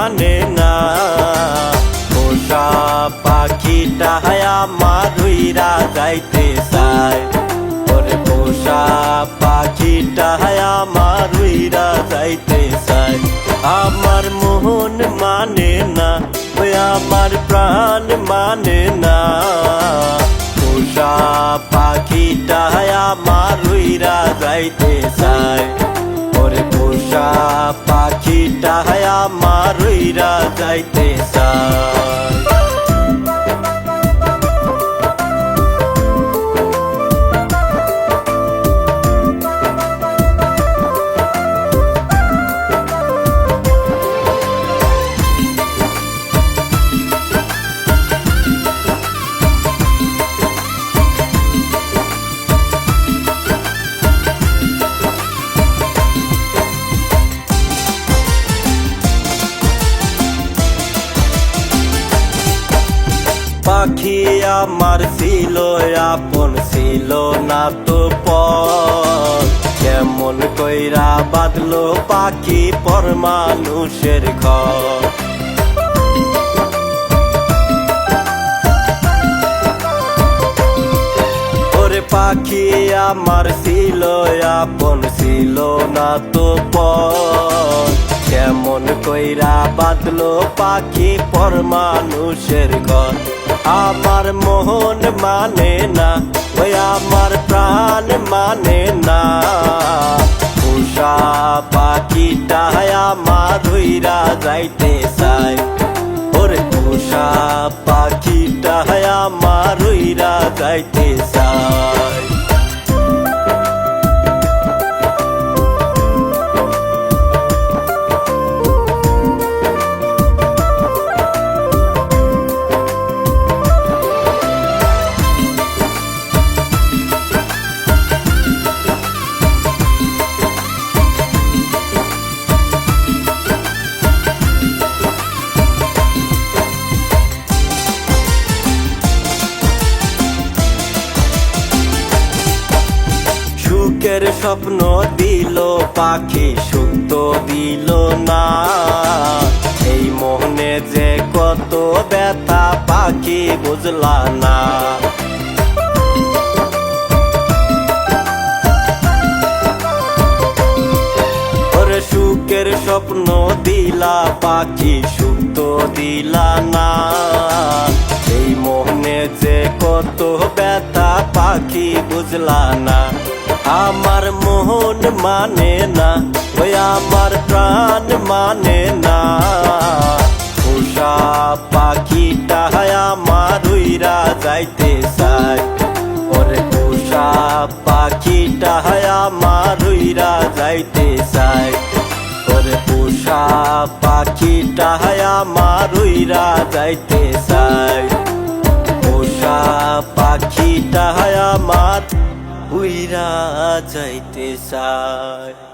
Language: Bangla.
মানে না। পোষা পাখিটা আমার উইরা যাইতে চায়, ওরে পোষা পাখিটা আমার উইরা যাইতে চায়। আমার মন মানে না, ওই আমার প্রাণ মানে না। পোষা পাখিটা আমার উইরা যাইতে চায়, ওরে পোষা পাখিটা আমার উইরা যাইতে চায়। পাখি আমার ছিল আপন, ছিল না তো পর। কেমন কইরা বাদলো পাখি পর মানুষের ঘর। ওরে পাখি আমার ছিল আপন, ছিল না তো পর। কেমন কইরা বাদলো পাখি পর মানুষের ঘর। আমার মন মানে না, ওই আমার প্রাণ মানে না। পোষা পাখিটা আমার উইরা যাইতে চায়, ওরে পোষা পাখিটা আমার উইরা যাইতে চায়। সুখের স্বপ্ন দিল পাখি, সুখ তো দিল না। এই মনে যে কত ব্যথা পাখি বুঝলা না। ওরে সুখের স্বপ্ন দিলা পাখি, সুখ তো দিলা না। এই মনে যে কত ব্যথা পাখি বুঝলা না। আমার মন মানে না, ওই আমার প্রাণ মানে না। পোষা পাখিটা আমার উইরা যাইতে চায়, ওরে পোষা পাখিটা আমার উইরা যাইতে চায়। ওরে পোষা পাখিটা আমার উইরা যাইতে চায়। পোষা পাখিটা আমার উইরা যাইতে চায়।